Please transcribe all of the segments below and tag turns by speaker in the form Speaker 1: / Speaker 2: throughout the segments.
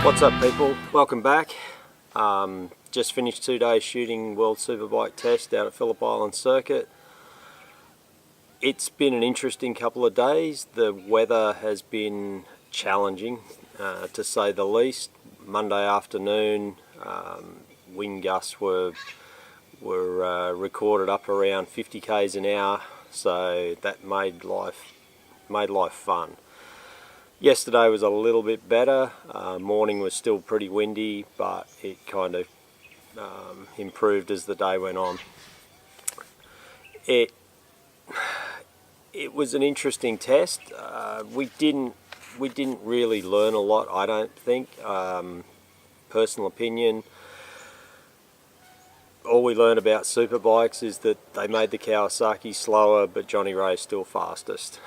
Speaker 1: What's up, people? Welcome back. Just finished 2 days shooting World Superbike test out at Phillip Island Circuit. It's been an interesting couple of days. The weather has been challenging, to say the least. Monday afternoon, wind gusts were recorded up around 50 k's an hour, so that made life fun. Yesterday was a little bit better. Morning was still pretty windy, but it kind of improved as the day went on. It was an interesting test. We didn't really learn a lot, I don't think. Personal opinion. All we learned about superbikes is that they made the Kawasaki slower, but Johnny Ray's still fastest.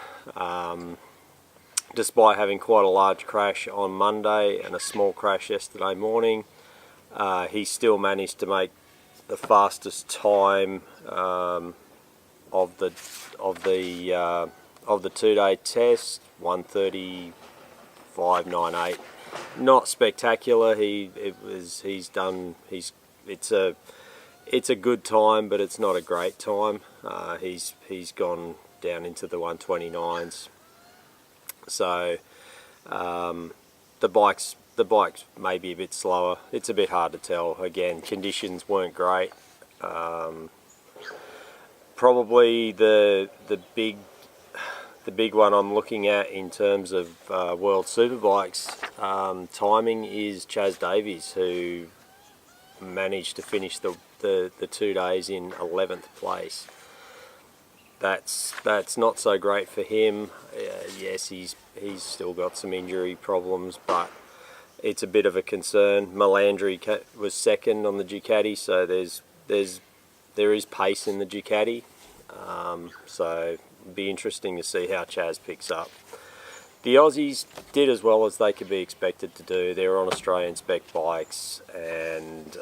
Speaker 1: Despite having quite a large crash on Monday and a small crash yesterday morning, he still managed to make the fastest time of the 2-day test, 1:35.98. Not spectacular. It's a good time, but it's not a great time. He's gone down into the 1:29s. So the bike's maybe a bit slower. It's a bit hard to tell. Again, conditions weren't great. Probably the big one I'm looking at in terms of World Superbikes timing is Chaz Davies, who managed to finish the 2 days in 11th place. That's not so great for him. Yes, he's still got some injury problems, but it's a bit of a concern. Melandri was second on the Ducati, so there is pace in the Ducati. So it'll be interesting to see how Chaz picks up. The Aussies did as well as they could be expected to do. They were on Australian spec bikes, and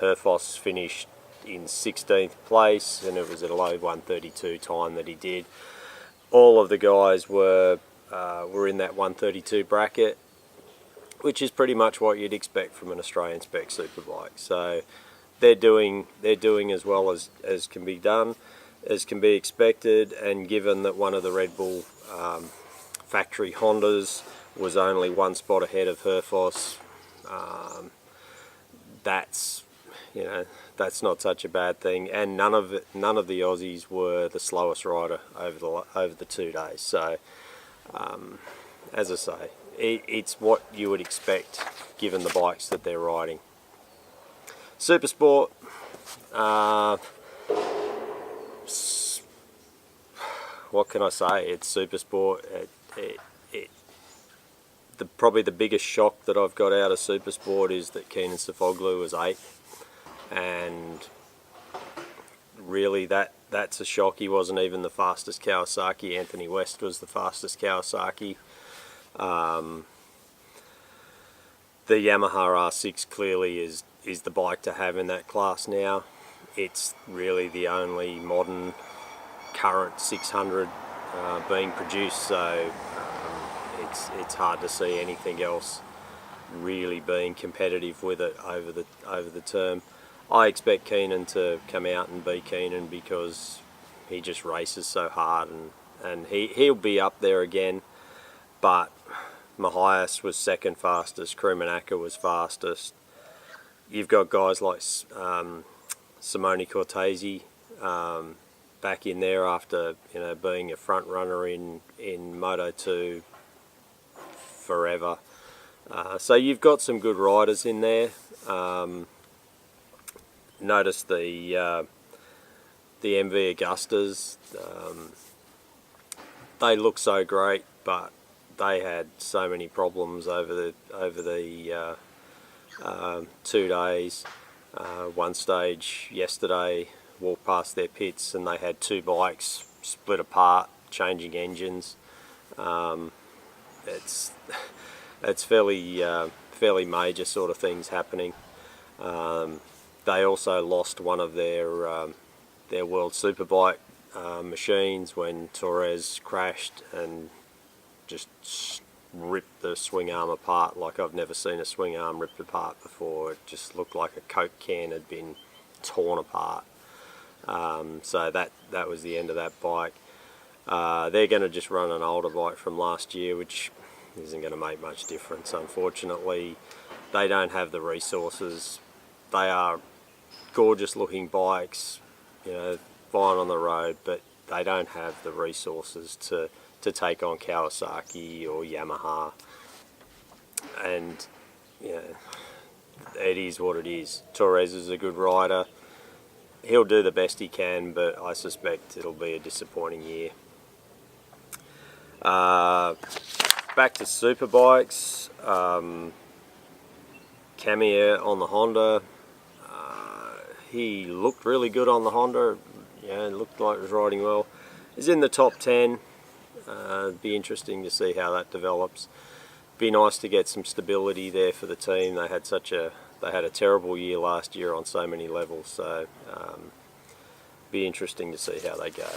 Speaker 1: Herfoss finished in 16th place, and it was at a low 1:32 time that he did. All of the guys were in that 1:32 bracket, which is pretty much what you'd expect from an Australian spec superbike. So they're doing as well as can be done, as can be expected. And given that one of the Red Bull factory Hondas was only one spot ahead of Herfoss, that's not such a bad thing. And none of the Aussies were the slowest rider over the 2 days. So as I say, it's what you would expect given the bikes that they're riding. Supersport, what can I say? It's Supersport. Probably the biggest shock that I've got out of Supersport is that Kenan Sofuoglu was 8th, and really that's a shock. He wasn't even the fastest Kawasaki. Anthony West was the fastest Kawasaki. The Yamaha R6 clearly is the bike to have in that class now. It's really the only modern current 600 being produced, so it's hard to see anything else really being competitive with it over the term. I expect Kenan to come out and be Kenan because he just races so hard, and he'll be up there again. But Mahias was second fastest, Krumanaka was fastest. You've got guys like Simone Cortese back in there after being a front runner in Moto2 forever. So you've got some good riders in there. Notice the MV Augustas. They look so great, but they had so many problems over the 2 days. One stage yesterday, walked past their pits and they had 2 bikes split apart, changing engines. It's fairly major sort of things happening. They also lost one of their World Superbike machines when Torres crashed and just ripped the swing arm apart like I've never seen a swing arm ripped apart before. It just looked like a Coke can had been torn apart. So that was the end of that bike. They're going to just run an older bike from last year, which isn't going to make much difference. Unfortunately, they don't have the resources. They are gorgeous looking bikes, you know, fine on the road, but they don't have the resources to take on Kawasaki or Yamaha. And you know, it is what it is. Torres is a good rider. He'll do the best he can, but I suspect it'll be a disappointing year. Back to Superbikes. Kamiya on the Honda. He looked really good on the Honda. Yeah, it looked like it was riding well. He's in the top 10. Be interesting to see how that develops. Be nice to get some stability there for the team. They had a terrible year last year on so many levels, so be interesting to see how they go.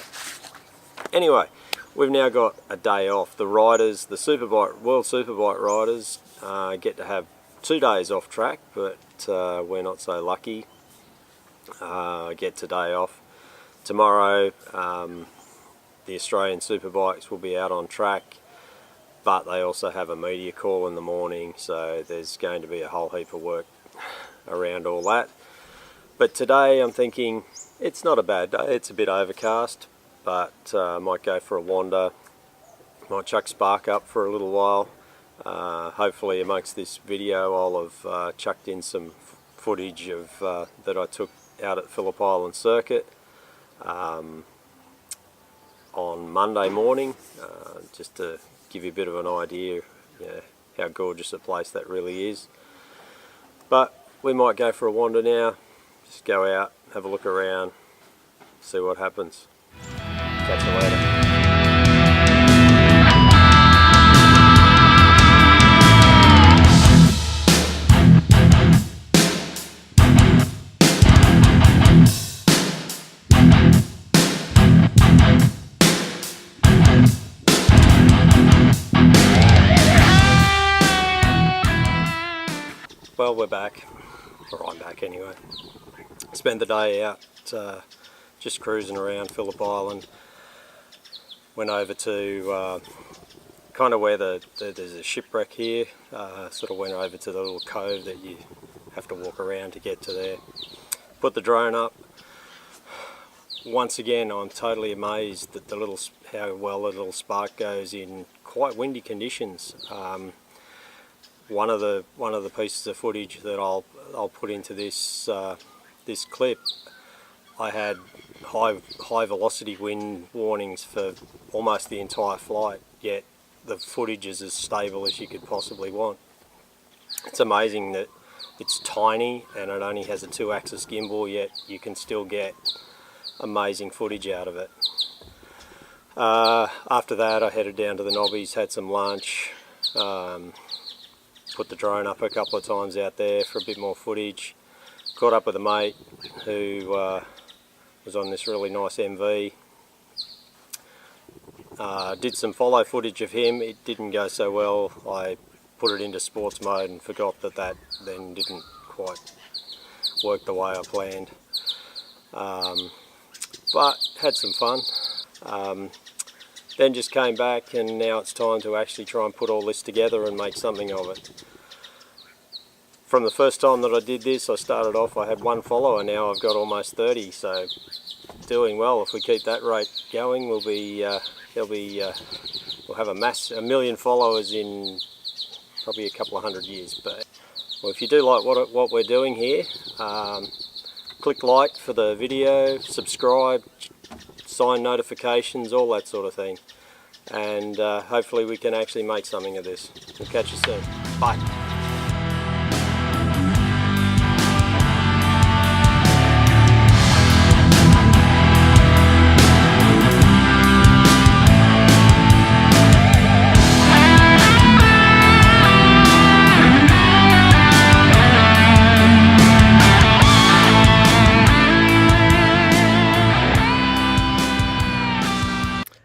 Speaker 1: Anyway, we've now got a day off. The riders, the World Superbike riders, get to have 2 days off track, but we're not so lucky. Get today off. Tomorrow, the Australian Superbikes will be out on track, but they also have a media call in the morning, so there's going to be a whole heap of work around all that. But today I'm thinking it's not a bad day. It's a bit overcast, but I might go for a wander. Might chuck Spark up for a little while. Hopefully amongst this video I'll have chucked in some footage of that I took out at Phillip Island Circuit on Monday morning, just to give you a bit of an idea, you know, how gorgeous a place that really is. But we might go for a wander now, just go out, have a look around, see what happens. Catch you later. Well, we're back, or I'm back anyway. Spent the day out just cruising around Phillip Island. Went over to kind of where there's a shipwreck here. Sort of went over to the little cove that you have to walk around to get to there. Put the drone up. Once again, I'm totally amazed at how well the little Spark goes in quite windy conditions. One of the pieces of footage that I'll put into this this clip, I had high velocity wind warnings for almost the entire flight, yet the footage is as stable as you could possibly want. It's amazing that it's tiny and it only has a 2-axis gimbal, yet you can still get amazing footage out of it. After that I headed down to the Nobbies, had some lunch, put the drone up a couple of times out there for a bit more footage. Caught up with a mate who was on this really nice MV. Did some follow footage of him. It didn't go so well. I put it into sports mode and forgot that then didn't quite work the way I planned. But had some fun. Then just came back, and now it's time to actually try and put all this together and make something of it. From the first time that I did this, I started off, I had 1 follower, now I've got almost 30, so doing well. If we keep that rate going, we'll have a million followers in probably a couple of 100 years. But well, if you do like what we're doing here, click like for the video, subscribe, sign notifications, all that sort of thing, and hopefully we can actually make something of this. We'll catch you soon. Bye.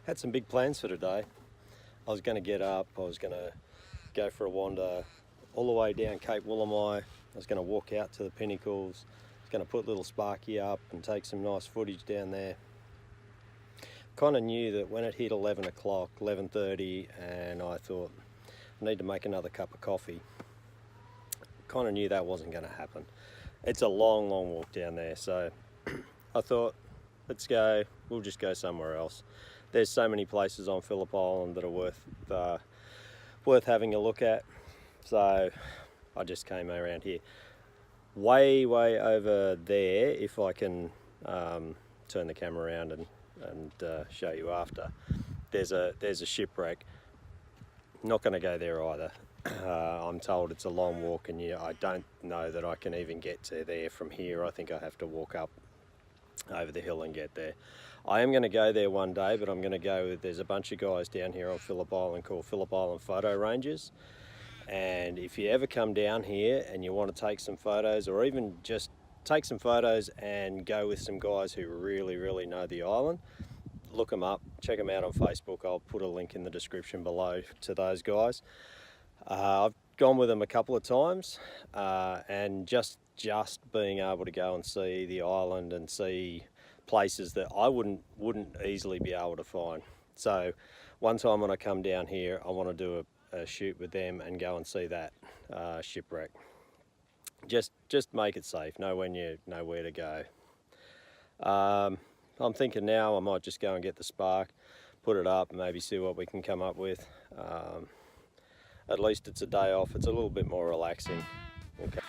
Speaker 1: Had some big plans for today. I was going to get up, I was going to go for a wander all the way down Cape Woolamai. I was going to walk out to the pinnacles. I was going to put little Sparky up and take some nice footage down there. Kind of knew that when it hit 11 o'clock, 11:30, and I thought, I need to make another cup of coffee. Kind of knew that wasn't going to happen. It's a long walk down there, so I thought, let's go, we'll just go somewhere else. There's so many places on Phillip Island that are worth having a look at, so I just came around here. Way over there, if I can turn the camera around and show you after, there's a shipwreck. Not going to go there either. I'm told it's a long walk, and I don't know that I can even get to there from here. I think I have to walk up over the hill and get there. I am going to go there one day, but I'm going to go with, there's a bunch of guys down here on Phillip Island called Phillip Island Photo Rangers, and if you ever come down here and you want to take some photos, or even just take some photos and go with some guys who really know the island, look them up, check them out on Facebook. I'll put a link in the description below to those guys. I've gone with them a couple of times, and just being able to go and see the island and see places that I wouldn't easily be able to find. So one time when I come down here, I want to do a shoot with them and go and see that shipwreck. Just make it safe, know when you know where to go. I'm thinking now I might just go and get the Spark, put it up, and maybe see what we can come up with. At least it's a day off, it's a little bit more relaxing. Okay.